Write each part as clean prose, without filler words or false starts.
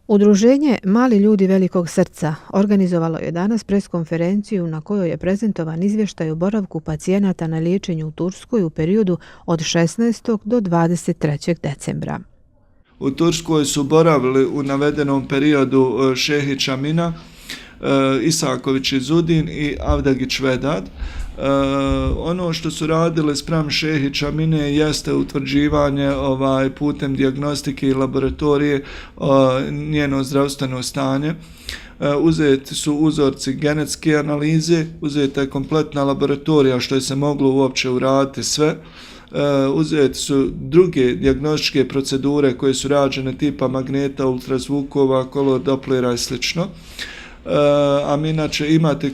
Udruženje Mali ljudi velikog srca organizovalo je danas preskonferenciju na kojoj je prezentovan izvještaj o boravku pacijenata na liječenju u Turskoj u periodu od 16. do 23. decembra. U Turskoj su boravili u navedenom periodu Šehić Amina, Isaković Izudin i Avdagić Vedad. Ono što su radili spram Šehić Amine jeste utvrđivanje putem dijagnostike i laboratorije njeno zdravstveno stanje. Uzeti su uzorci genetske analize, uzeta je kompletna laboratorija što je se moglo uopće uraditi sve. Uzeti su druge dijagnostičke procedure koje su rađene tipa magneta, ultrazvukova, kolor Dopplera i slično. A mi inače imate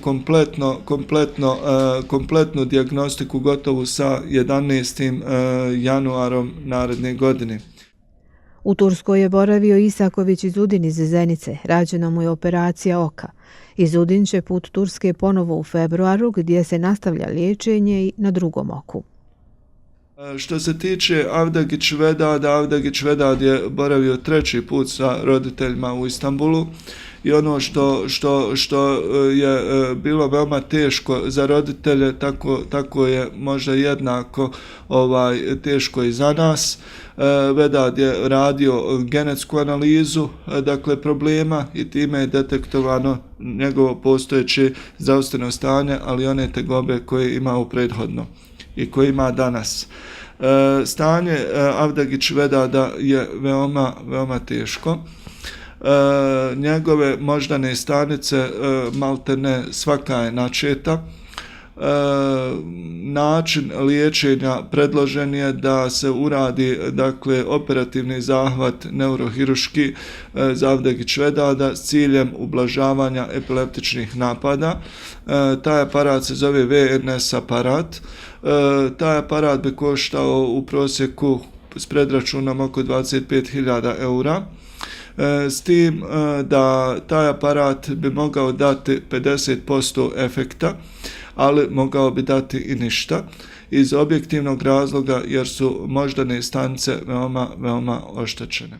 kompletnu dijagnostiku gotovu sa 11. januarom naredne godine. U Turskoj je boravio Isaković Izudin iz Zenice, rađena mu je operacija oka. Izudin će put Turske ponovo u februaru gdje se nastavlja liječenje i na drugom oku. Što se tiče Avdagić Vedad je boravio 3. put sa roditeljima u Istanbulu i ono što je bilo veoma teško za roditelje, tako je možda jednako teško i za nas. Vedad je radio genetsku analizu problema i time je detektovano njegovo postojeće zdravstveno stanje, ali one tegobe koje imao prethodno i koje ima danas. Stanje Avdagić Vedada je veoma teško. Njegove moždane stanice maltene svaka je načeta. Način liječenja predložen je da se uradi operativni zahvat neurohiruški za Avdagić Vedada s ciljem ublažavanja epileptičnih napada. Taj aparat se zove VNS aparat. Taj aparat bi koštao u prosjeku s predračunom oko 25.000 eura. S tim da taj aparat bi mogao dati 50% efekta, ali mogao bi dati i ništa iz objektivnog razloga jer su moždane stanice veoma oštećene.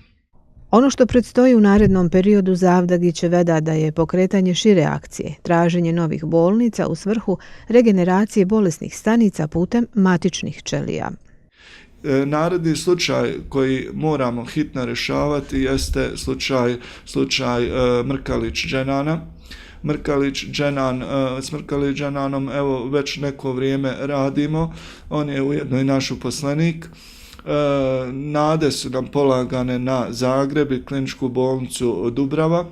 Ono što predstoji u narednom periodu za Avdagića Vedada je pokretanje šire akcije, traženje novih bolnica u svrhu regeneracije bolesnih stanica putem matičnih ćelija. Naredni slučaj koji moramo hitno rješavati jeste slučaj Mrkalić-Dženana. S Mrkalić-Dženanom već neko vrijeme radimo, on je ujedno i naš uposlenik. Nade su nam polagane na Zagreb i kliničku bolnicu Dubrava,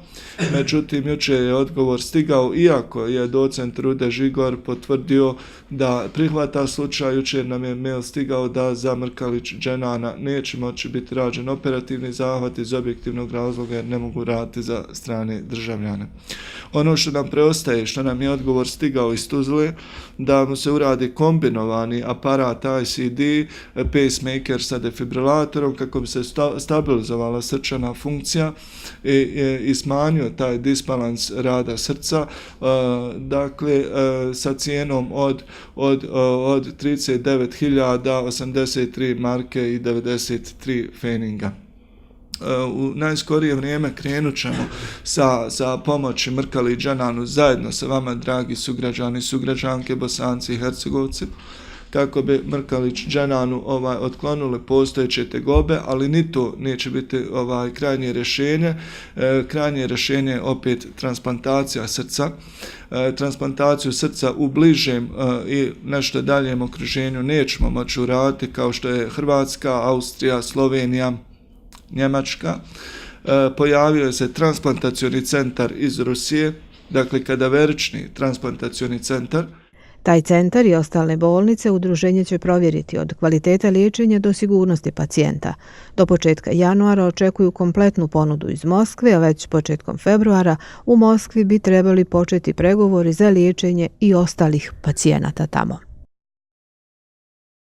međutim jučer je odgovor stigao, iako je docent Rude Žigor potvrdio da prihvata slučaj, jučer nam je mail stigao da za Mrkalić-Dženana neće moći biti rađen operativni zahvat iz objektivnog razloga jer ne mogu raditi za strane državljane. Ono što nam preostaje, što nam je odgovor stigao iz Tuzle, da mu se uradi kombinovani aparat ICD, pacemaker sa defibrilatorom kako bi se stabilizovala srčana funkcija i smanjio taj disbalans rada srca, sa cijenom od 39.083 marke i 93 feninga. U najskorije vrijeme krenut ćemo sa pomoći Mrkalić-Dženanu zajedno sa vama, dragi sugrađani i sugrađanke, Bosanci i Hercegovci, kako bi Mrkalić-Dženanu otklonili postojeće tegobe, ali ni to neće biti krajnje rješenje. Krajnje rješenje je opet transplantacija srca. Transplantaciju srca u bližem i nešto daljem okruženju nećemo moći uraditi kao što je Hrvatska, Austrija, Slovenija, Njemačka. Pojavio se transplantacioni centar iz Rusije, kadaverični transplantacioni centar. Taj centar i ostale bolnice udruženje će provjeriti od kvaliteta liječenja do sigurnosti pacijenta. Do početka januara očekuju kompletnu ponudu iz Moskve, a već početkom februara u Moskvi bi trebali početi pregovori za liječenje i ostalih pacijenata tamo.